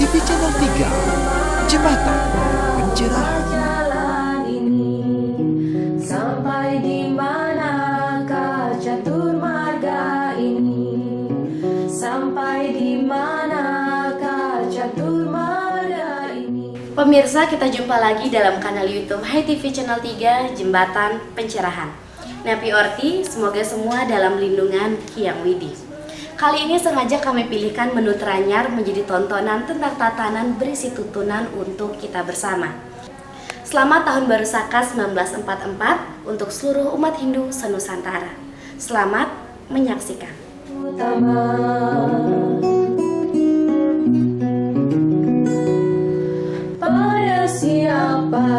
HiTV Channel 3, Jembatan Pencerahan. Jalan ini sampai di manakah catur marga ini? Sampai di manakah catur marga ini? Pemirsa, kita jumpa lagi dalam kanal YouTube HiTV Channel 3, Jembatan Pencerahan. Napi Orti, semoga semua dalam lindungan Hyang Widi. Kali ini sengaja kami pilihkan menu teranyar menjadi tontonan tentang tatanan berisi tuntunan untuk kita bersama. Selamat Tahun Baru Saka 1944 untuk seluruh umat Hindu senusantara. Selamat menyaksikan. Pada siapa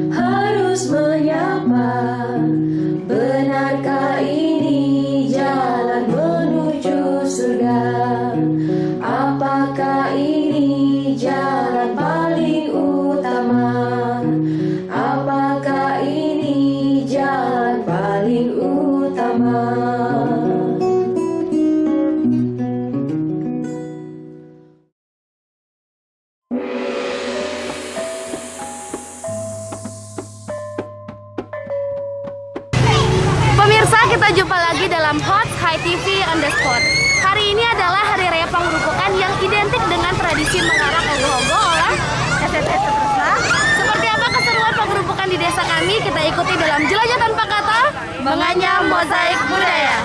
harus menyapa? Benarkah ini jalan menuju surga? Apakah ini jalan paling utama? Apakah ini jalan paling utama? Pemirsa, kita jumpa lagi dalam Hot HiTV on the Spot. Hari ini adalah Hari Raya Pangrupukan yang identik dengan tradisi mengarak ogoh-ogoh oleh seterusnya. Seperti apa keseruan penggerupukan di desa kami? Kita ikuti dalam Jelajah Tanpa Kata, Menganyam Mozaik Budaya.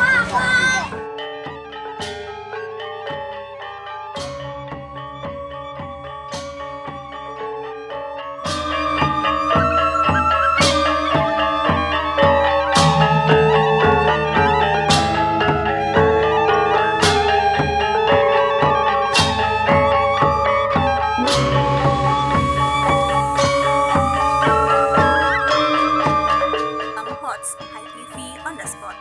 HiTV on the Spot.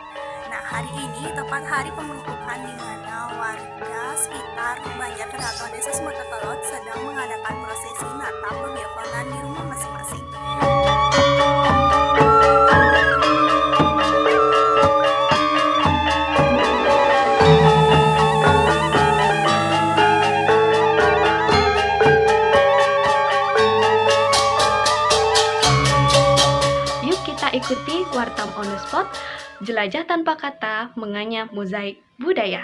Nah, hari ini tepat hari pembentukan di mana warga sekitar Banjar Keraton Desa Sumeketelot sedang mengadakan prosesi Natal pembiafanan di rumah masing-masing. Ikuti Wartam on the Spot, Jelajah Tanpa Kata, Menganyam Mozaik Budaya.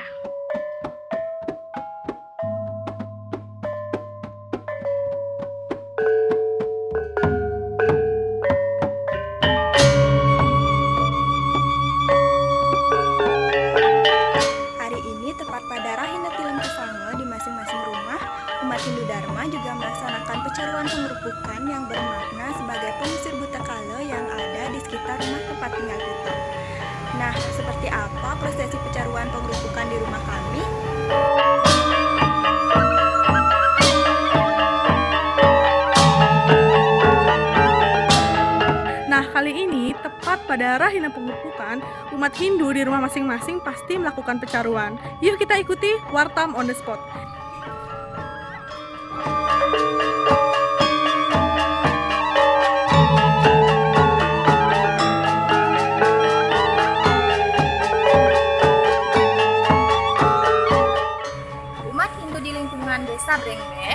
Hari ini tepat pada Rahina Tilem Kesange di masing-masing rumah, umat Hindu Dharma juga melaksanakan pecaruan penggerupukan yang bermakna sebagai pengusir buta kala yang ada di sekitar rumah tempat tinggal kita. Nah, seperti apa prosesi pecaruan penggerupukan di rumah kami? Nah, kali ini tepat pada Rahina Penggerupukan, umat Hindu di rumah masing-masing pasti melakukan pecaruan. Yuk kita ikuti Wartam on the Spot. Umat Hindu di lingkungan Desa Brengge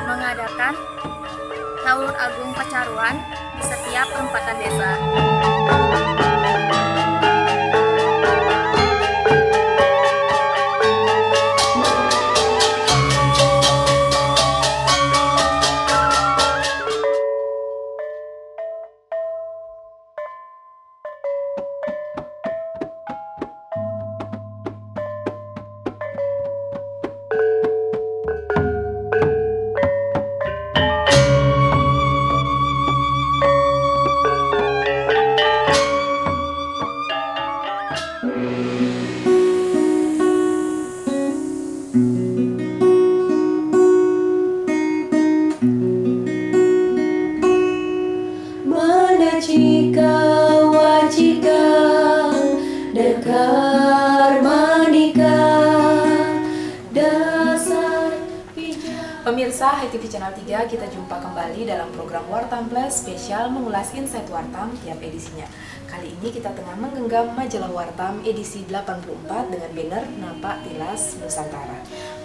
mengadakan Taur Agung Pecaruan di setiap perempatan desa. Pemirsa HiTV Channel 3, kita jumpa kembali dalam program Wartam Plus spesial mengulas insight Wartam tiap edisinya. Kali ini kita tengah menggenggam majalah Wartam edisi 84 dengan banner Napak Tilas Nusantara.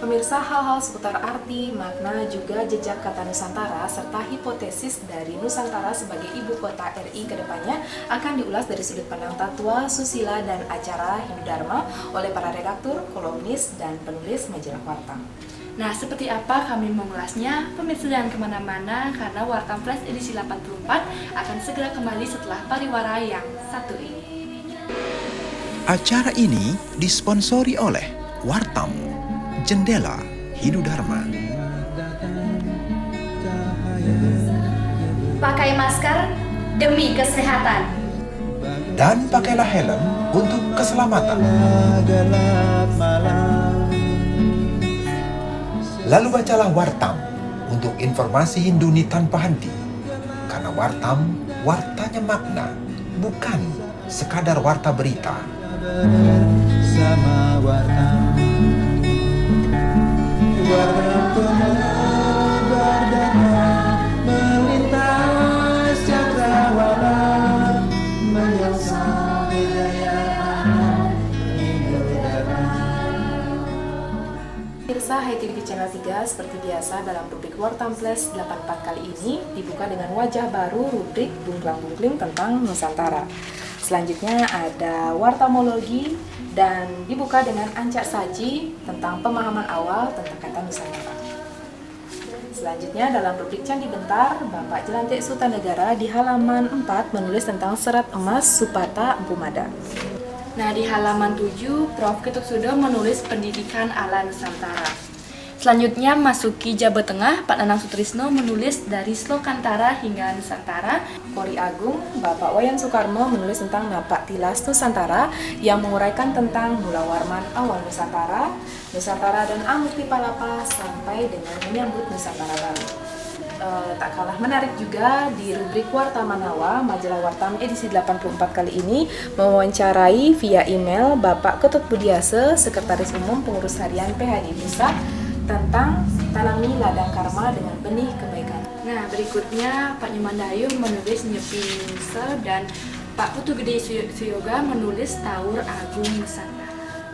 Pemirsa, hal-hal seputar arti, makna, juga jejak kata Nusantara, serta hipotesis dari Nusantara sebagai ibu kota RI ke depannya akan diulas dari sudut pandang Tatwa, Susila, dan acara Hindu Dharma oleh para redaktur, kolumnis, dan penulis majalah Wartam. Nah, seperti apa kami mengulasnya? Pemirsa jangan kemana-mana karena Wartam Flash edisi 84 akan segera kembali setelah pariwara yang satu ini. Acara ini disponsori oleh Wartam, Jendela Hindu Dharma. Pakai masker demi kesehatan. Dan pakailah helm untuk keselamatan. Lalu bacalah Wartam untuk informasi Hinduni tanpa henti. Karena Wartam, wartanya makna, bukan sekadar warta berita. Sama Wartam, Wartam penuh berdana, melintas cakrawala, menyongsong kejayaan Hindu Dharma. Pemirsa Hai TV Channel 3, seperti biasa dalam rubrik Wartam Flash 84 kali ini dibuka dengan wajah baru rubrik Bungklang-Bungkling tentang Nusantara. Selanjutnya ada Wartamologi dan dibuka dengan ancak saji tentang pemahaman awal tentang kata Nusantara. Selanjutnya dalam rubrik Candi Bentar, Bapak Jelantik Sutanegara di halaman 4 menulis tentang serat emas Supata Empu Mada. Nah, di halaman 7, Prof. Ketut Sudo menulis pendidikan ala Nusantara. Selanjutnya, masuki Jawa Tengah, Pak Nanang Sutrisno menulis dari Slokantara hingga Nusantara. Polri Agung, Bapak Wayan Soekarno menulis tentang Napak Tilas Nusantara yang menguraikan tentang Mula Warman awal Nusantara, Nusantara dan Amukti Palapa sampai dengan menyambut Nusantara baru. Tak kalah menarik juga di rubrik Warta Manawa, majalah Wartam edisi 84 kali ini mewawancarai via email Bapak Ketut Budiase, Sekretaris Umum Pengurus Harian PHDI Pusat, tentang tanami ladang karma dengan benih kebaikan. Nah, berikutnya Pak Nyomandayu menulis Nyepi Nuse dan Pak Putu Gede Suyoga menulis Taur Agung Nusantara.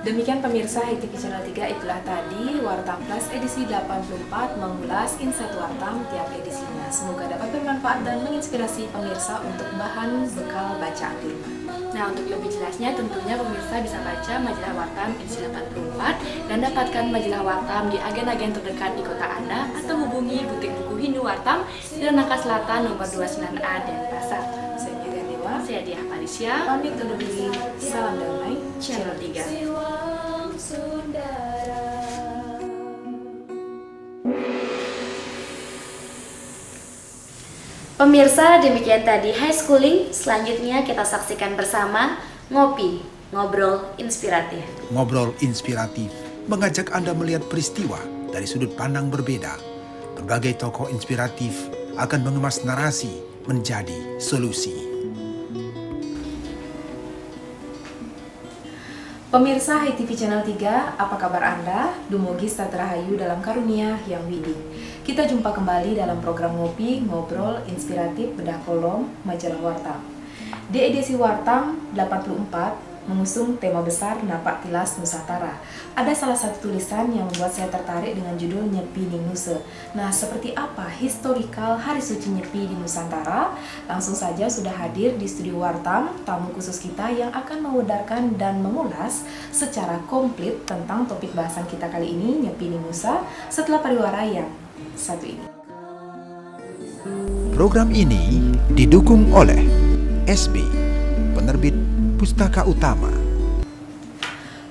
Demikian pemirsa Hai TV Channel 3, itulah tadi Wartam Plus edisi 84 mengulas insight Wartam tiap edisinya. Semoga dapat bermanfaat dan menginspirasi pemirsa untuk bahan bekal bacaan di rumah. Nah, untuk lebih jelasnya tentunya pemirsa bisa baca majalah Wartam edisi 84 dan dapatkan majalah Wartam di agen-agen terdekat di kota Anda atau hubungi butik buku Hindu Wartam di Renaka Selatan nomor 29A Denpasar. Saya Miriam Dewa, Saya Diah Parisya, pamit undur diri. Salam damai, Channel 3. Pemirsa, demikian tadi High Schooling. Selanjutnya kita saksikan bersama Ngopi, Ngobrol Inspiratif. Ngobrol inspiratif mengajak Anda melihat peristiwa dari sudut pandang berbeda. Berbagai tokoh inspiratif akan mengemas narasi menjadi solusi. Pemirsa Hai TV Channel 3, apa kabar Anda? Dumugi Rahayu dalam karunia yang widi. Kita jumpa kembali dalam program Ngopi, Ngobrol Inspiratif Bedah Kolom Majalah Wartam. Di edisi Wartam 84 mengusung tema besar Napak Tilas Nusantara. Ada salah satu tulisan yang membuat saya tertarik dengan judul Nyepi Ning Nuse. Nah, seperti apa historikal Hari Suci Nyepi di Nusantara? Langsung saja sudah hadir di studio Wartam tamu khusus kita yang akan mewedarkan dan mengulas secara komplit tentang topik bahasan kita kali ini, Nyepi Ning Nusa, setelah pariwara yang satu ini. Program ini didukung oleh SB, penerbit Pustaka Utama.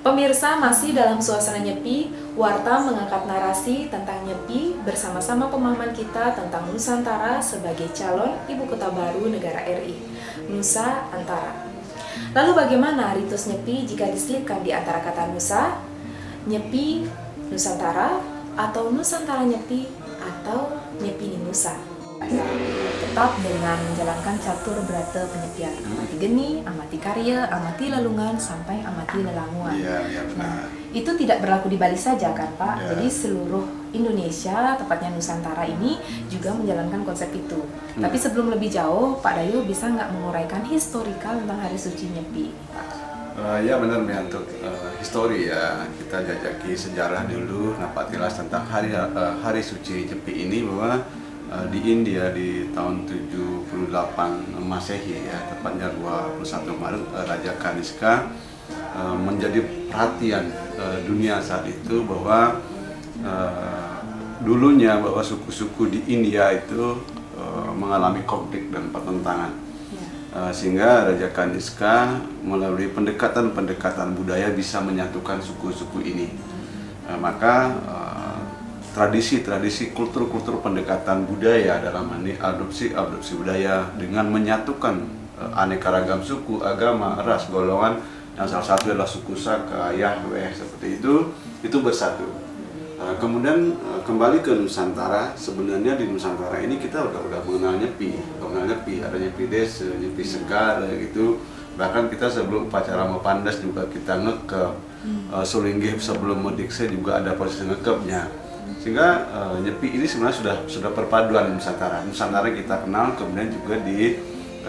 Pemirsa, masih dalam suasana Nyepi, Wartam mengangkat narasi tentang Nyepi bersama-sama pemahaman kita tentang Nusantara sebagai calon ibu kota baru negara RI, Nusa Antara. Lalu bagaimana ritus Nyepi jika diselipkan di antara kata Nusa, Nyepi, Nusantara, atau Nusantara Nyepi, atau Nyepi Ning Nusa? Tetap dengan menjalankan catur berata penyepian, amati geni, amati karya, amati lelungan, sampai amati lelanguan. Nah, itu tidak berlaku di Bali saja kan Pak? Jadi seluruh Indonesia, tepatnya Nusantara ini juga menjalankan konsep itu. Tapi sebelum lebih jauh, Pak Dayu bisa nggak menguraikan historikal tentang Hari Suci Nyepi, Pak? Ya benar ya, untuk histori ya, kita jajaki sejarah dulu. Napatilas tentang hari suci Nyepi ini, bahwa di India di tahun 78 Masehi ya, tepatnya 21 Maret, Raja Kaniska menjadi perhatian dunia saat itu, bahwa dulunya bahwa suku-suku di India itu mengalami konflik dan pertentangan. Sehingga Raja Kaniska melalui pendekatan budaya bisa menyatukan suku-suku ini. Maka tradisi-tradisi, kultur-kultur pendekatan budaya dalam ini adopsi budaya dengan menyatukan aneka ragam suku, agama, ras, golongan, yang salah satu adalah suku Saka, Yahweh, seperti itu bersatu. Kemudian kembali ke Nusantara. Sebenarnya di Nusantara ini kita udah mengenal Nyepi, ada Nyepi Desa, Nyepi Segara gitu. Bahkan kita sebelum upacara Mepandas juga kita ngekep, Sulinggih sebelum Medikse juga ada proses ngekepnya. Sehingga Nyepi ini sebenarnya sudah perpaduan Nusantara. Nusantara kita kenal, kemudian juga di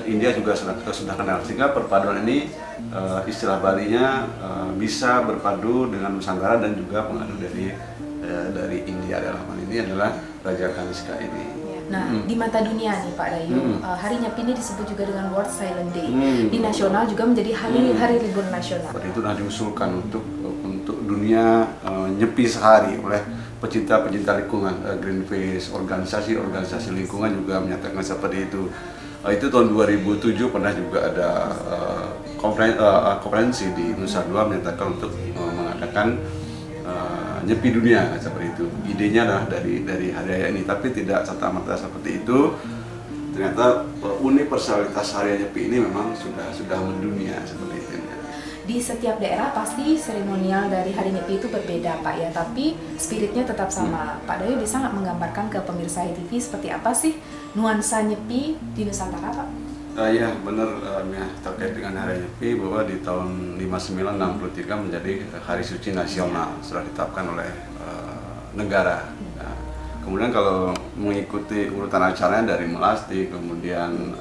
India juga sudah kenal. Sehingga perpaduan ini istilah Balinya bisa berpadu dengan Nusantara dan juga pengadu dari India. Dalam hal ini adalah Raja Kaniska ini. Nah, di mata dunia nih Pak Dayu, Hari Nyepi ini disebut juga dengan World Silent Day. Di nasional juga menjadi hari libur nasional. Itu sudah diusulkan untuk dunia Nyepi sehari oleh pecinta lingkungan, Greenpeace, organisasi lingkungan juga menyatakan seperti itu. Itu tahun 2007 pernah juga ada konferensi di Nusa Dua menyatakan untuk mengadakan Nyepi dunia seperti itu. Idenya adalah dari hari raya ini, tapi tidak serta-merta seperti itu. Ternyata universalitas hari Nyepi ini memang sudah mendunia seperti itu. Di setiap daerah pasti seremonial dari Hari Nyepi itu berbeda Pak ya, tapi spiritnya tetap sama. Pak Dayu bisa nggak menggambarkan ke pemirsa HTV seperti apa sih nuansa Nyepi di Nusantara Pak? Ya benar ya, terkait dengan Hari Nyepi, bahwa di tahun 5963 menjadi hari suci nasional, sudah ditetapkan oleh negara. Nah, kemudian kalau mengikuti urutan acaranya dari Melasti, kemudian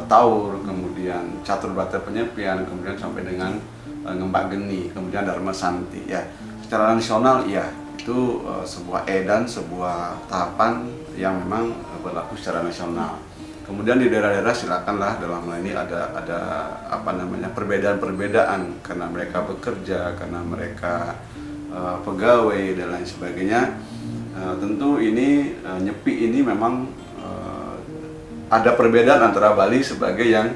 Taur, kemudian Catur Brata Penyepian, kemudian sampai dengan Ngembak Geni, kemudian Dharma Santi. Ya, secara nasional ya itu sebuah edan, sebuah tahapan yang memang berlaku secara nasional. Kemudian di daerah-daerah silakanlah dalam hal ini ada perbedaan-perbedaan karena mereka bekerja, karena mereka pegawai dan lain sebagainya. Tentu ini Nyepi ini memang ada perbedaan antara Bali sebagai yang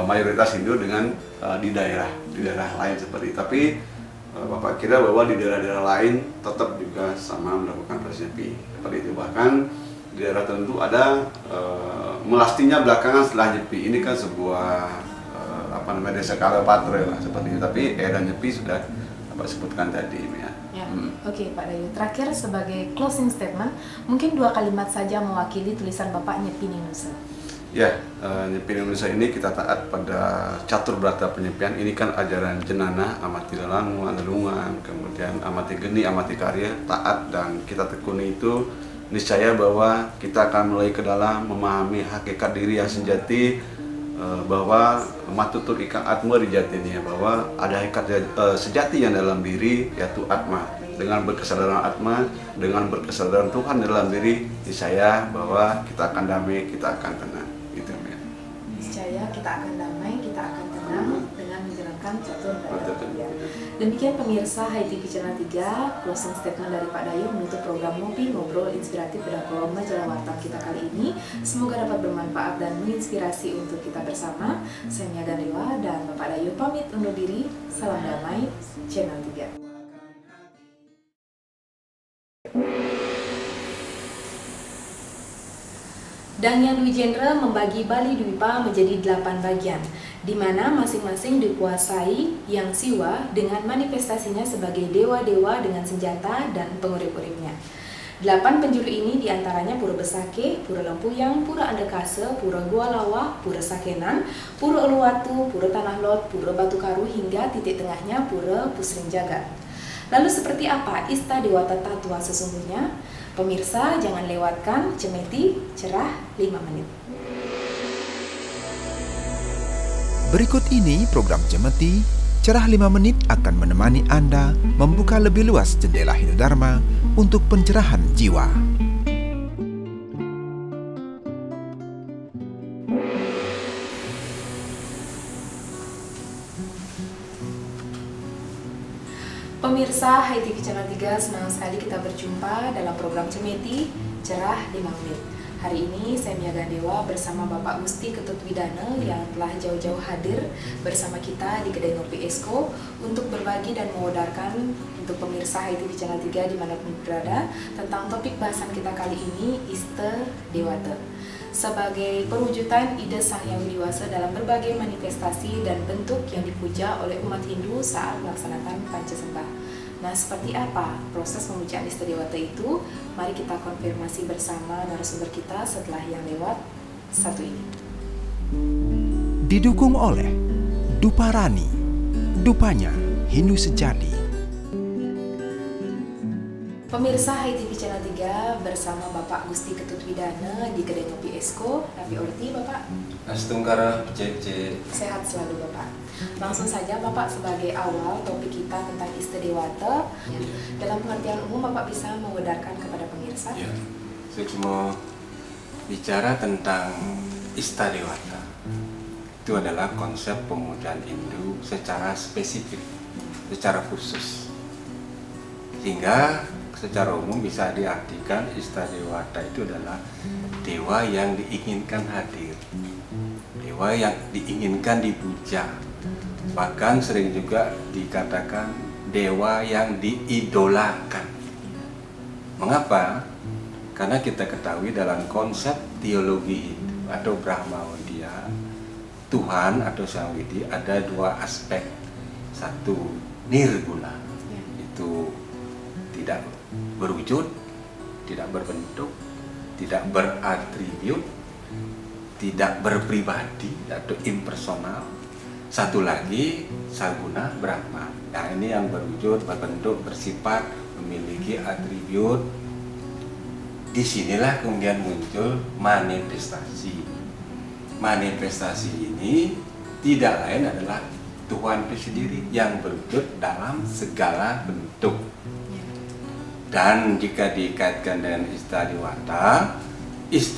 mayoritas Hindu dengan di daerah lain seperti itu. Tapi Bapak kira bahwa di daerah-daerah lain tetap juga sama melakukan proses Nyepi seperti itu. Bahkan di daerah tertentu ada Melastinya belakangan setelah Nyepi. Ini kan sebuah desa Kalapatre lah seperti itu. Tapi dan Nyepi sudah Bapak sebutkan tadi ya. Oke Pak Dayu, terakhir sebagai closing statement, mungkin 2 kalimat saja mewakili tulisan Bapak Nyepi Nusa. Ya, Nyepi Indonesia ini kita taat pada Catur Brata Penyepian. Ini kan ajaran jenana, amati lelanguan, lelungan, kemudian amati geni, amati karya, taat dan kita tekuni itu. Niscaya bahwa kita akan mulai ke dalam memahami hakikat diri yang sejati, bahwa matutur ikang atma di jatinya, bahwa ada hakikat sejati yang dalam diri, yaitu atma. Dengan berkesadaran atma, dengan berkesadaran Tuhan dalam diri, niscaya bahwa kita akan damai, kita akan tenang. Itu ya. Niscaya kita akan damai, kita akan tenang dengan menjalankan Catur Brata Penyepian. Demikian pemirsa HTV Channel 3, closing statement dari Pak Dayu menutup program Ngopi Ngobrol Inspiratif pada kolom majalah Warta kita kali ini. Semoga dapat bermanfaat dan menginspirasi untuk kita bersama. Saya Mia Gandewa dan Bapak Dayu pamit undur diri. Salam damai, Channel 3. Dangyan Wijendra membagi Bali Dwipa menjadi 8 bagian, di mana masing-masing dikuasai Yang Siwa dengan manifestasinya sebagai dewa-dewa dengan senjata dan pengurip-uripnya. 8 penjuru ini diantaranya Pura Besake, Pura Lempuyang, Pura Andekase, Pura Gua Lawah, Pura Sakenan, Pura Uluwatu, Pura Tanah Lot, Pura Batu Karu hingga titik tengahnya Pura Pusring Jagat. Lalu seperti apa ista Dewata Tatua sesungguhnya? Pemirsa jangan lewatkan Cemeti Cerah 5 menit. Berikut ini program Cemeti, Cerah 5 Menit akan menemani Anda membuka lebih luas jendela Hindu-Dharma untuk pencerahan jiwa. Pemirsa Hai TV Channel 3, senang sekali kita berjumpa dalam program Cemeti, Cerah 5 Menit. Hari ini saya Mia Gandewa bersama Bapak Gusti Ketut Widana yang telah jauh-jauh hadir bersama kita di Kedai Ngopi Esko untuk berbagi dan mewadarkan untuk pemirsa Hai TV Channel 3 dimanapun berada tentang topik bahasan kita kali ini, Ista Dewata. Sebagai perwujudan ide Sang Hyang Widiwasa dalam berbagai manifestasi dan bentuk yang dipuja oleh umat Hindu saat melaksanakan Pancasembah. Nah, seperti apa proses pemujaan Ista Dewata itu? Mari kita konfirmasi bersama narasumber kita setelah yang lewat satu ini. Didukung oleh Duparani, Dupanya Hindu Sejati. Pemirsa Hai TV Channel 3 bersama Bapak Gusti Ketut Widana di Kedai Ngopi Esko. Nabi Orti, Bapak. Astungkara, cek. Sehat selalu, Bapak. Langsung saja, Bapak, sebagai awal topik kita tentang Ista Dewata. Dalam pengertian umum, Bapak bisa mewadarkan kepada pemirsa. Ya, saya cuma bicara tentang Ista Dewata. Itu adalah konsep pemujaan Hindu secara spesifik, secara khusus. Sehingga secara umum bisa diartikan Ista Dewata itu adalah dewa yang diinginkan hadir, dewa yang diinginkan dipuja, bahkan sering juga dikatakan dewa yang diidolakan. Mengapa? Karena kita ketahui dalam konsep teologi Hindu atau Brahmawidya, Tuhan atau Sang Widi ada dua aspek. Satu, nirguna, itu tidak berwujud, tidak berbentuk, tidak beratribut, tidak berpribadi atau impersonal. Satu lagi, saguna, Brahma. Nah, ini yang berwujud, berbentuk, bersifat, memiliki atribut. Disinilah kemudian muncul manifestasi. Manifestasi ini tidak lain adalah Tuhan itu sendiri yang berwujud dalam segala bentuk. Dan jika dikaitkan dengan Ista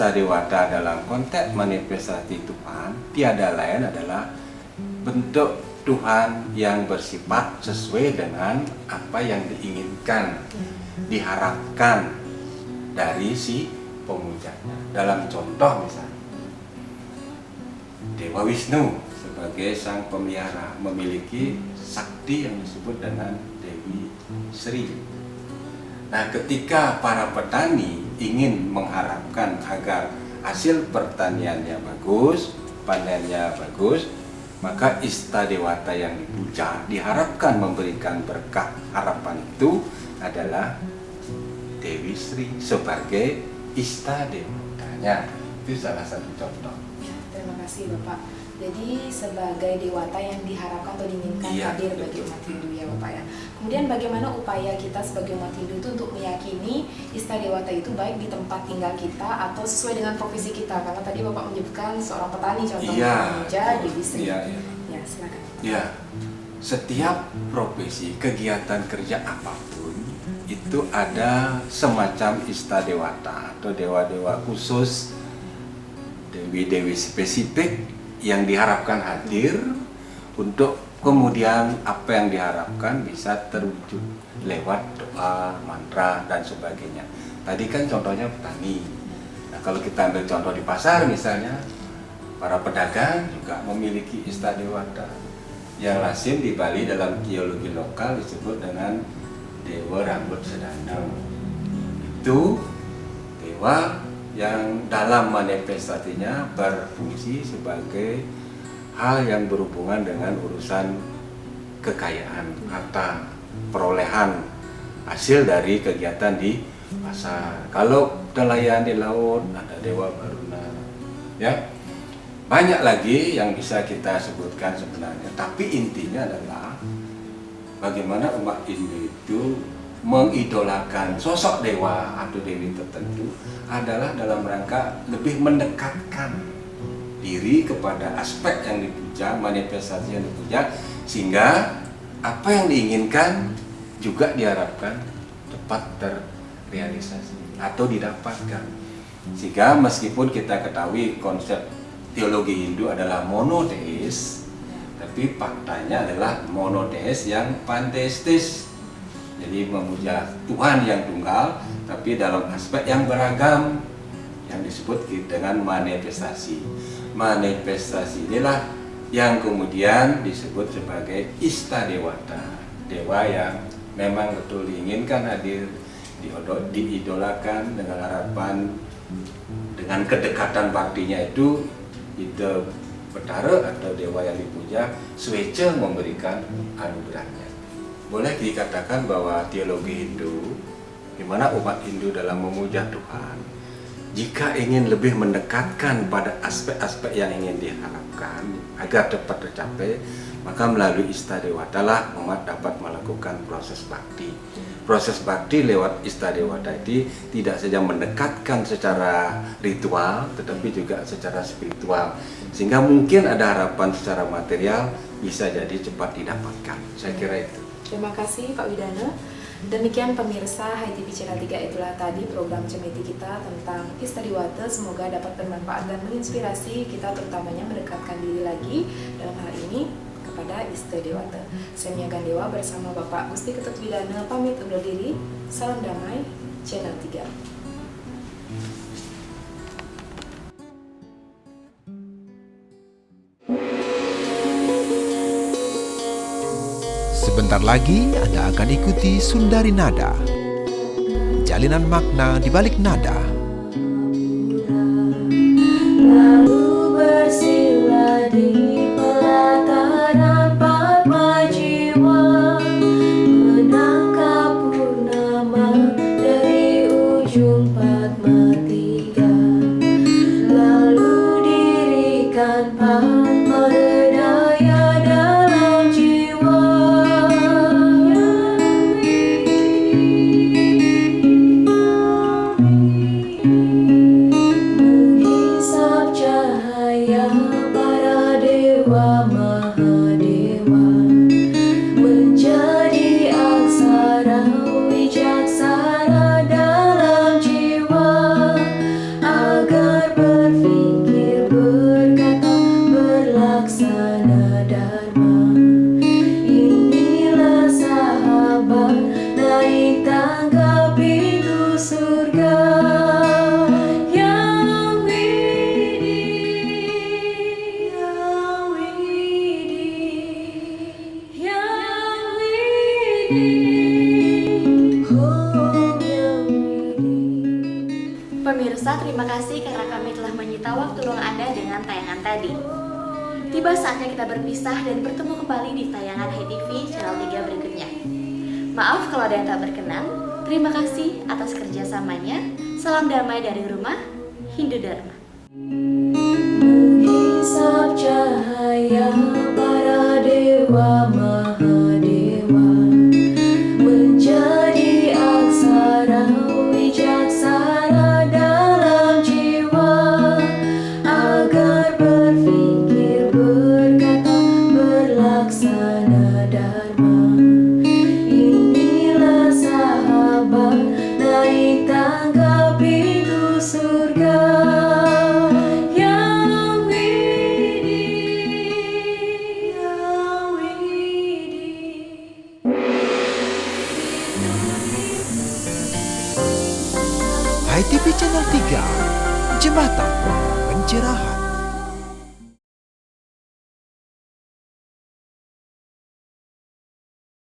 Dewata dalam konteks manifestasi Tuhan tiada lain adalah bentuk Tuhan yang bersifat sesuai dengan apa yang diinginkan, diharapkan dari si pemujanya. Dalam contoh misalnya, Dewa Wisnu sebagai sang pemelihara memiliki sakti yang disebut dengan Dewi Sri. Nah, ketika para petani ingin mengharapkan agar hasil pertaniannya bagus, panennya bagus, maka Ista Dewata yang dipuja diharapkan memberikan berkah. Harapan itu adalah Dewi Sri sebagai Ista Dewatanya. Itu salah satu contoh. Ya, terima kasih, Bapak. Jadi sebagai dewata yang diharapkan atau diinginkan hadir bagi umat Hindu, ya Bapak ya. Kemudian bagaimana upaya kita sebagai umat Hindu itu untuk meyakini Ista Dewata itu baik di tempat tinggal kita atau sesuai dengan profesi kita? Karena tadi Bapak menyebutkan seorang petani contohnya memuja Dewi Sri. Ya, silakan. Ya, setiap profesi, kegiatan kerja apapun itu ada semacam Ista Dewata atau dewa-dewa khusus, dewi-dewi spesifik yang diharapkan hadir untuk kemudian apa yang diharapkan bisa terwujud lewat doa, mantra, dan sebagainya. Tadi kan contohnya petani. Nah, kalau kita ambil contoh di pasar misalnya, para pedagang juga memiliki Ista Dewata yang lazim di Bali dalam teologi lokal disebut dengan Dewa Rambut Sedana. Itu dewa yang dalam manifestasinya berfungsi sebagai hal yang berhubungan dengan urusan kekayaan, harta, perolehan hasil dari kegiatan di pasar. Kalau nelayan di laut ada Dewa Baruna, ya banyak lagi yang bisa kita sebutkan sebenarnya. Tapi intinya adalah bagaimana umat Hindu itu mengidolakan sosok dewa atau dewi tertentu adalah dalam rangka lebih mendekatkan diri kepada aspek yang dipuja, manifestasi yang dipuja, sehingga apa yang diinginkan juga diharapkan tepat terrealisasi atau didapatkan. Sehingga meskipun kita ketahui konsep teologi Hindu adalah monoteis, tapi faktanya adalah monoteis yang panteistis. Jadi memuja Tuhan yang tunggal, tapi dalam aspek yang beragam, yang disebut dengan manifestasi. Manifestasi inilah yang kemudian disebut sebagai Istadewata, dewa yang memang betul diinginkan hadir, diidolakan dengan harapan, dengan kedekatan baktinya itu Betara atau dewa yang dipuja swece memberikan anugerahnya. Boleh dikatakan bahwa teologi Hindu, di mana umat Hindu dalam memuja Tuhan, jika ingin lebih mendekatkan pada aspek-aspek yang ingin diharapkan agar dapat tercapai, maka melalui Istadewata lah umat dapat melakukan proses bakti. Proses bakti lewat Istadewata itu tidak saja mendekatkan secara ritual, tetapi juga secara spiritual. Sehingga mungkin ada harapan secara material bisa jadi cepat didapatkan. Saya kira itu. Terima kasih Pak Widana. Demikian pemirsa HiTV Channel 3, itulah tadi program Cemeti kita tentang Istadewata. Semoga dapat bermanfaat dan menginspirasi kita, terutamanya mendekatkan diri lagi dalam hal ini kepada Istadewata. Saya Mia Gandewa bersama Bapak Gusti Ketut Widana pamit undur diri. Salam damai Channel 3. Sebentar lagi Anda akan ikuti Sundari Nada, jalinan makna di balik nada. Lalu bersila di pelataran Padma jiwa, menangkap purnama dari ujung Padma tiga. Lalu dirikan Padma daya dalam jiwa. Menghisap cahaya para dewa Mahadewa, menjadi aksara wijaksana dalam jiwa, agar berpikir, berkata, berlaksana dharma. Inilah sahabat naik tangga pintu surga. Yang Widi, Yang Widi, Yang Widi, oh Yang Widi. Pemirsa, terima kasih karena kami telah menyita waktu luang Anda dengan tayangan tadi. Tiba saatnya kita berpisah dan bertemu kembali di tayangan HiTV Channel 3 berikutnya. Maaf kalau ada yang tak berkenan. Terima kasih atas kerjasamanya. Salam damai dari rumah Hindu Dharma. Menghisap cahaya para dewa Mahadewa, menjadi aksara wijaksana dalam jiwa, agar berpikir, berkata, berlaksana dharma. Inilah sahabat naik tangga pintu surga. Yang Widi, Yang Widi. HiTV Channel 3, Jembatan Pencerahan.